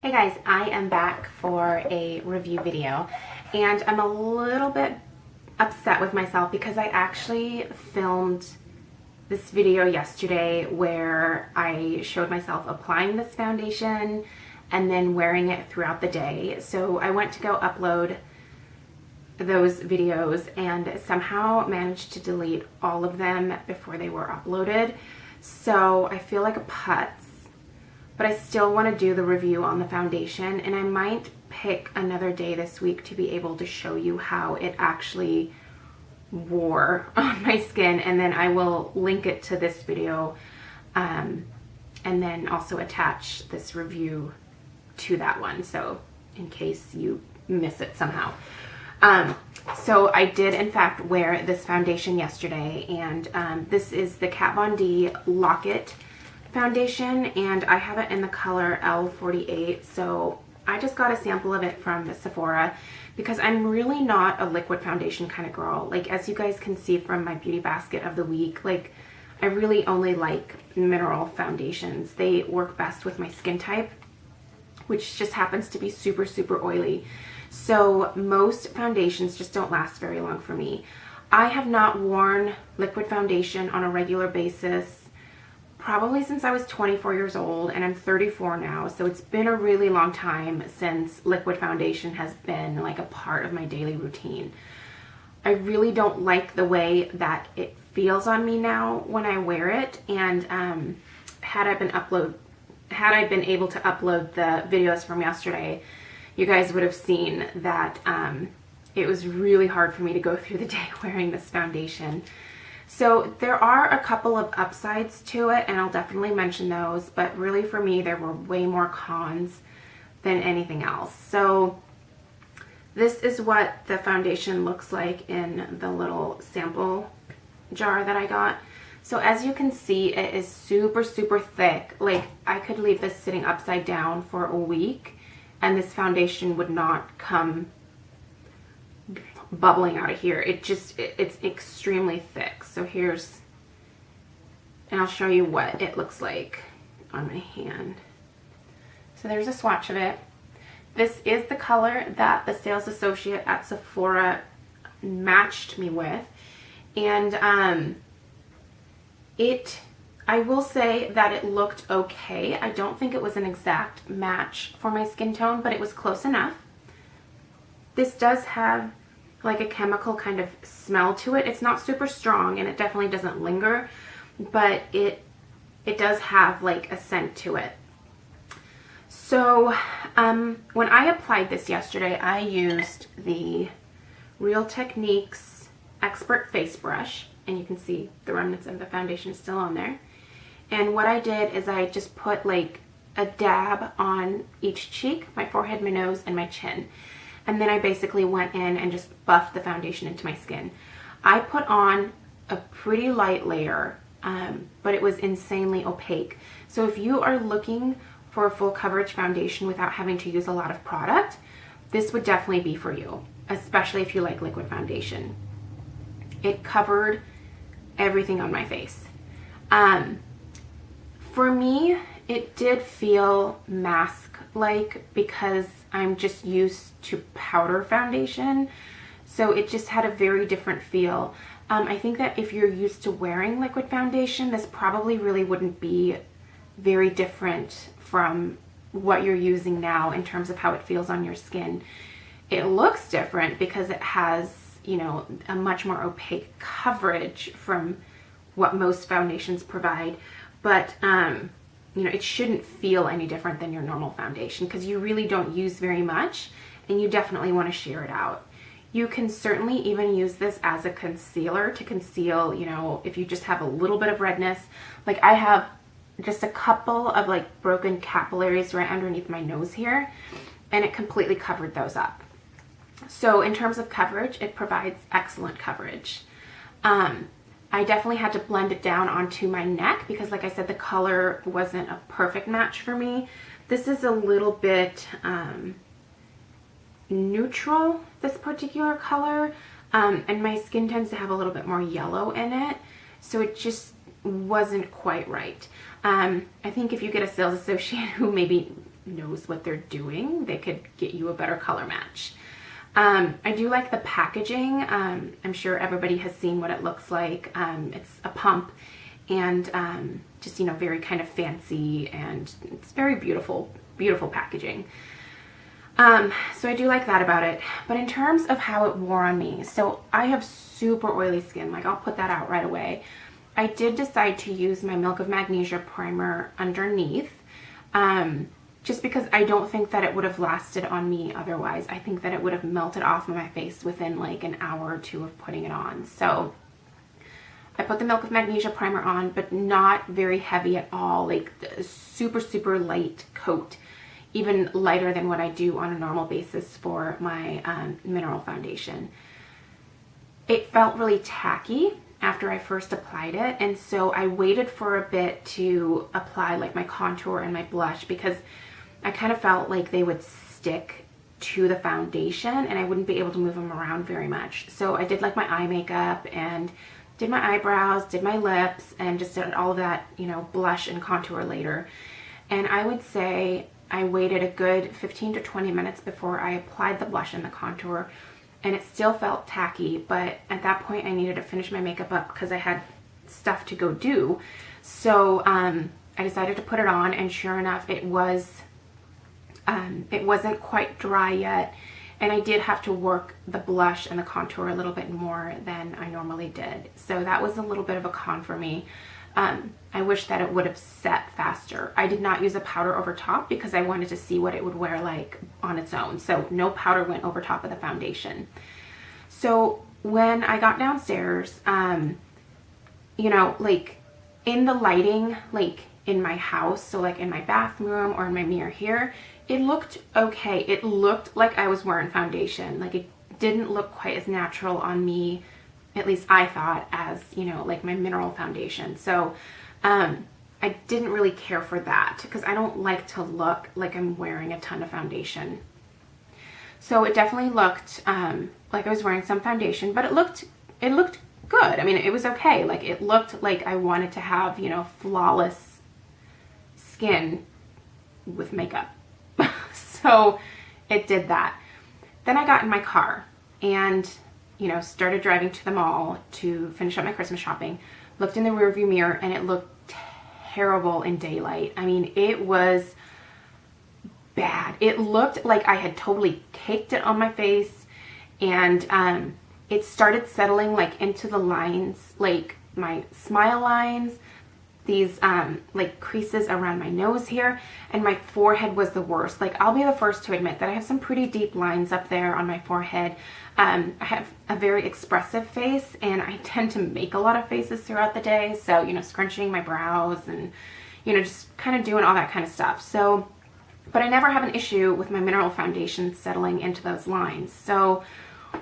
Hey guys, I am back for a review video and I'm a little bit upset with myself because I actually filmed this video yesterday where I showed myself applying this foundation and then wearing it throughout the day. So I went to go upload those videos and somehow managed to delete all of them before they were uploaded. So I feel like a putz. But I still want to do the review on the foundation, and I might pick another day this week to be able to show you how it actually wore on my skin, and then I will link it to this video and then also attach this review to that one, so in case you miss it somehow. So I did in fact wear this foundation yesterday, and this is the Kat Von D Lock-It foundation, and I have it in the color L48. So I just got a sample of it from Sephora because I'm really not a liquid foundation kind of girl. Like, as you guys can see from my beauty basket of the week, like, I really only like mineral foundations. They work best with my skin type, which just happens to be super, super oily. So most foundations just don't last very long for me. I have not worn liquid foundation on a regular basis probably since I was 24 years old, and I'm 34 now, so it's been a really long time since liquid foundation has been like a part of my daily routine. I really don't like the way that it feels on me now when I wear it, and had I been able to upload the videos from yesterday, you guys would have seen that it was really hard for me to go through the day wearing this foundation. So there are a couple of upsides to it, and I'll definitely mention those, but really for me there were way more cons than anything else. So this is what the foundation looks like in the little sample jar that I got. So as you can see, it is super, super thick. Like, I could leave this sitting upside down for a week and this foundation would not come bubbling out of here. It's extremely thick. So here's, and I'll show you what it looks like on my hand. So there's a swatch of it. This is the color that the sales associate at Sephora matched me with, and I will say that it looked okay. I don't think it was an exact match for my skin tone, but it was close enough. This does have like a chemical kind of smell to it. It's not super strong and it definitely doesn't linger, but it does have like a scent to it. So when I applied this yesterday, I used the Real Techniques Expert Face Brush, and you can see the remnants of the foundation still on there. And what I did is I just put like a dab on each cheek, my forehead, my nose, and my chin. And then I basically went in and just buffed the foundation into my skin. I put on a pretty light layer, but it was insanely opaque. So if you are looking for a full coverage foundation without having to use a lot of product, this would definitely be for you, especially if you like liquid foundation. It covered everything on my face. For me, it did feel mask-like because I'm just used to powder foundation, so it just had a very different feel. I think that if you're used to wearing liquid foundation, this probably really wouldn't be very different from what you're using now in terms of how it feels on your skin. It looks different because it has, you know, a much more opaque coverage from what most foundations provide, but you know, it shouldn't feel any different than your normal foundation because you really don't use very much, and you definitely want to sheer it out. You can certainly even use this as a concealer to conceal, you know, if you just have a little bit of redness. Like, I have just a couple of like broken capillaries right underneath my nose here, and it completely covered those up. So in terms of coverage, it provides excellent coverage. I definitely had to blend it down onto my neck because, like I said, the color wasn't a perfect match for me. This is a little bit neutral, this particular color, and my skin tends to have a little bit more yellow in it, so it just wasn't quite right. I think if you get a sales associate who maybe knows what they're doing, they could get you a better color match. I do like the packaging. I'm sure everybody has seen what it looks like. It's a pump and just, you know, very kind of fancy, and it's very beautiful, beautiful packaging. So I do like that about it. But in terms of how it wore on me, so I have super oily skin, like I'll put that out right away. I did decide to use my Milk of Magnesia primer underneath, just because I don't think that it would have lasted on me otherwise. I think that it would have melted off of my face within like an hour or two of putting it on. So I put the Milk of Magnesia primer on, but not very heavy at all, like a super, super light coat, even lighter than what I do on a normal basis for my mineral foundation. It felt really tacky after I first applied it, and so I waited for a bit to apply like my contour and my blush, because I kind of felt like they would stick to the foundation and I wouldn't be able to move them around very much. So I did like my eye makeup and did my eyebrows, did my lips, and just did all of that, you know, blush and contour later. And I would say I waited a good 15 to 20 minutes before I applied the blush and the contour, and it still felt tacky, but at that point I needed to finish my makeup up because I had stuff to go do. So I decided to put it on, and sure enough, it wasn't quite dry yet, and I did have to work the blush and the contour a little bit more than I normally did. So that was a little bit of a con for me. I wish that it would have set faster. I did not use a powder over top because I wanted to see what it would wear like on its own. So no powder went over top of the foundation. So when I got downstairs, you know, like in the lighting, like in my house, so like in my bathroom or in my mirror here, it looked okay. It looked like I was wearing foundation. Like it didn't look quite as natural on me, at least I thought, as, you know, like my mineral foundation. So I didn't really care for that because I don't like to look like I'm wearing a ton of foundation. So it definitely looked like I was wearing some foundation, but it looked good. I mean, it was okay. Like it looked like I wanted to have, you know, flawless skin with makeup. So it did that. Then I got in my car and, you know, started driving to the mall to finish up my Christmas shopping. Looked in the rearview mirror and it looked terrible in daylight. I mean, it was bad. It looked like I had totally caked it on my face, and it started settling like into the lines, like my smile lines, these like creases around my nose here, and my forehead was the worst. Like, I'll be the first to admit that I have some pretty deep lines up there on my forehead. I have a very expressive face, and I tend to make a lot of faces throughout the day. So, you know, scrunching my brows and, you know, just kind of doing all that kind of stuff. So, but I never have an issue with my mineral foundation settling into those lines. So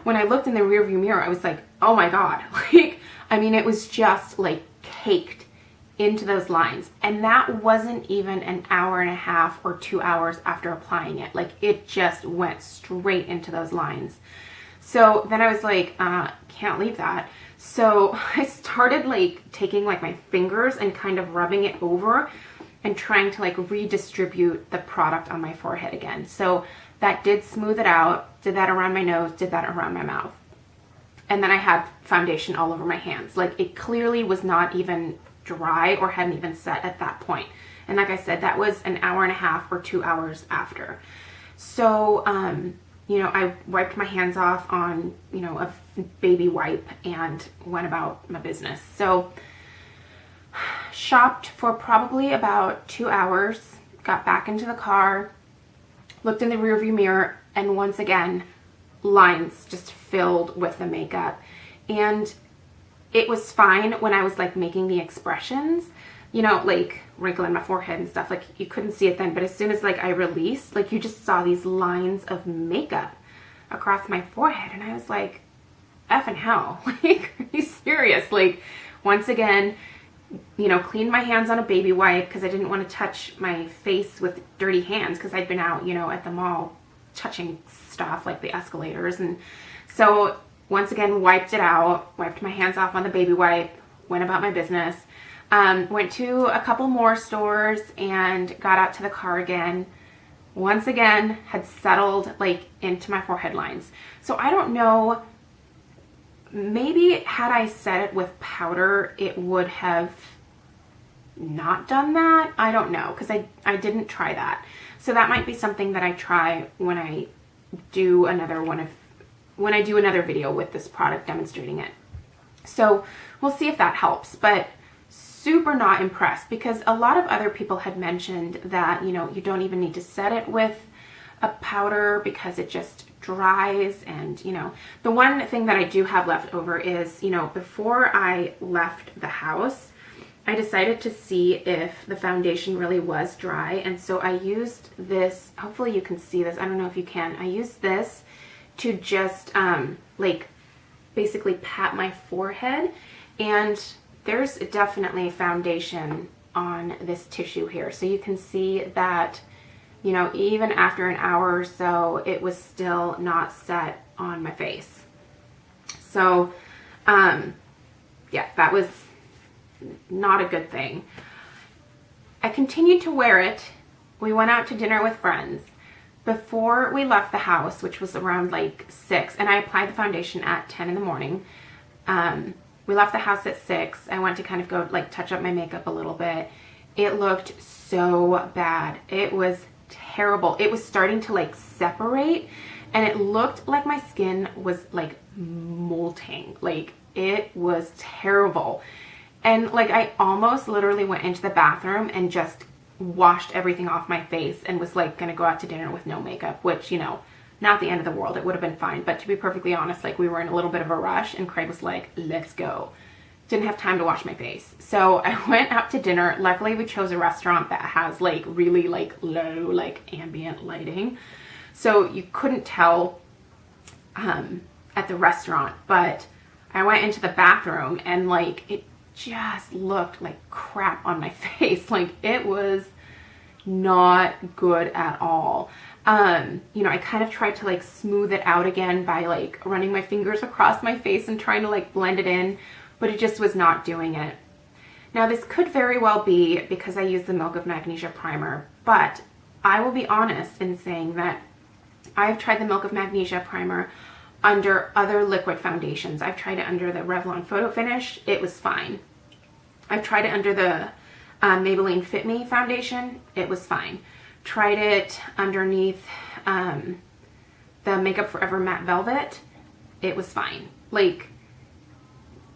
when I looked in the rearview mirror, I was like, oh my God. Like, I mean, it was just like caked into those lines. And that wasn't even an hour and a half or 2 hours after applying it. Like, it just went straight into those lines. So then I was like, can't leave that. So I started like taking like my fingers and kind of rubbing it over and trying to like redistribute the product on my forehead again. So that did smooth it out, did that around my nose, did that around my mouth. And then I had foundation all over my hands. Like, it clearly was not even dry or hadn't even set at that point. And like I said, that was an hour and a half or 2 hours after. So, you know, I wiped my hands off on, you know, a baby wipe and went about my business. So shopped for probably about 2 hours, got back into the car, looked in the rearview mirror, and once again, lines just filled with the makeup. And it was fine when I was like making the expressions, you know, like wrinkling my forehead and stuff. Like, you couldn't see it then, but as soon as like I released, like, you just saw these lines of makeup across my forehead, and I was like, effing hell. Like, are you serious? Like, once again, you know, cleaned my hands on a baby wipe because I didn't want to touch my face with dirty hands because I'd been out, you know, at the mall touching stuff like the escalators. And so once again, wiped it out, wiped my hands off on the baby wipe, went about my business. Went to a couple more stores and got out to the car again, once again had settled like into my forehead lines. So I don't know, maybe had I set it with powder, it would have not done that. I don't know, because I didn't try that. So that might be something that I try when I do another video with this product demonstrating it. So we'll see if that helps, but super not impressed, because a lot of other people had mentioned that, you know, you don't even need to set it with a powder because it just dries. And, you know, the one thing that I do have left over is, you know, before I left the house, I decided to see if the foundation really was dry. And so I used this, hopefully you can see this, I don't know if you can, I used this to just like basically pat my forehead, and there's definitely foundation on this tissue here. So you can see that, you know, even after an hour or so, it was still not set on my face. So yeah, that was not a good thing. I continued to wear it. We went out to dinner with friends. Before we left the house, which was around like 6, and I applied the foundation at 10 in the morning. We left the house at 6. I went to kind of go like touch up my makeup a little bit. It looked so bad. It was terrible. It was starting to like separate, and it looked like my skin was like molting. Like, it was terrible. And like, I almost literally went into the bathroom and just washed everything off my face and was like gonna go out to dinner with no makeup, which, you know, not the end of the world. It would have been fine. But to be perfectly honest, like, we were in a little bit of a rush, and Craig was like, let's go. Didn't have time to wash my face. So I went out to dinner. Luckily, we chose a restaurant that has like really like low like ambient lighting. So you couldn't tell at the restaurant, but I went into the bathroom and like it just looked like crap on my face. Like, it was not good at all. You know, I kind of tried to like smooth it out again by like running my fingers across my face and trying to like blend it in, but it just was not doing it. Now, this could very well be because I use the Milk of Magnesia primer, but I will be honest in saying that I've tried the Milk of Magnesia primer under other liquid foundations. I've tried it under the Revlon Photo Finish. It was fine. I've tried it under the Maybelline Fit Me foundation. It was fine. Tried it underneath the Makeup Forever Matte Velvet. It was fine. Like,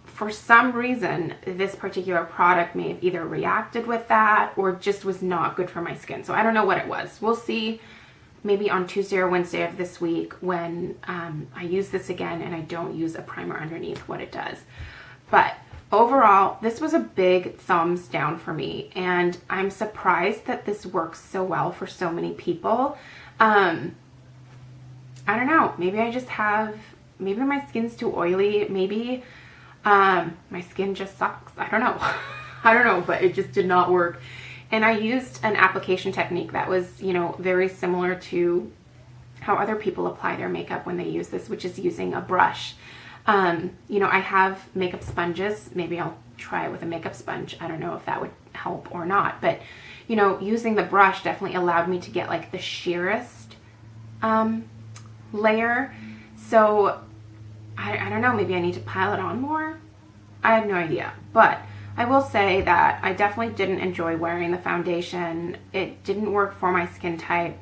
for some reason, this particular product may have either reacted with that or just was not good for my skin. So I don't know what it was. We'll see maybe on Tuesday or Wednesday of this week when I use this again and I don't use a primer underneath, what it does. But overall, this was a big thumbs down for me, and I'm surprised that this works so well for so many people. I don't know, maybe I just have, maybe my skin's too oily, maybe my skin just sucks. I don't know. I don't know, but it just did not work. And I used an application technique that was, you know, very similar to how other people apply their makeup when they use this, which is using a brush. You know, I have makeup sponges. Maybe I'll try it with a makeup sponge. I don't know if that would help or not, but, you know, using the brush definitely allowed me to get like the sheerest layer. So I don't know, maybe I need to pile it on more. I have no idea, but I will say that I definitely didn't enjoy wearing the foundation. It didn't work for my skin type.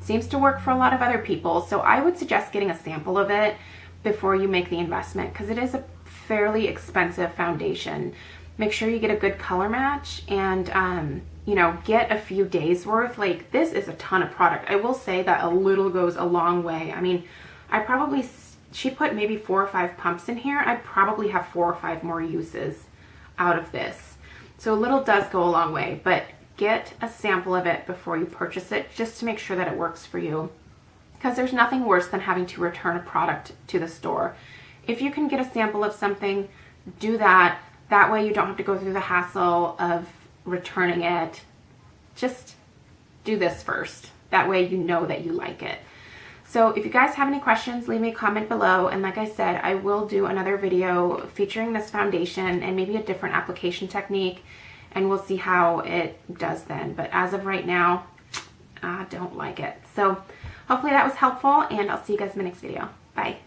Seems to work for a lot of other people, so I would suggest getting a sample of it before you make the investment, because it is a fairly expensive foundation. Make sure you get a good color match and you know, get a few days worth. Like, this is a ton of product. I will say that a little goes a long way. I mean, she put maybe 4 or 5 pumps in here. I probably have 4 or 5 more uses out of this. So a little does go a long way, but get a sample of it before you purchase it, just to make sure that it works for you. Because there's nothing worse than having to return a product to the store. If you can get a sample of something, do that. That way you don't have to go through the hassle of returning it. Just do this first. That way you know that you like it. So if you guys have any questions, leave me a comment below. And like I said, I will do another video featuring this foundation and maybe a different application technique, and we'll see how it does then. But as of right now, I don't like it. So hopefully that was helpful, and I'll see you guys in my next video. Bye.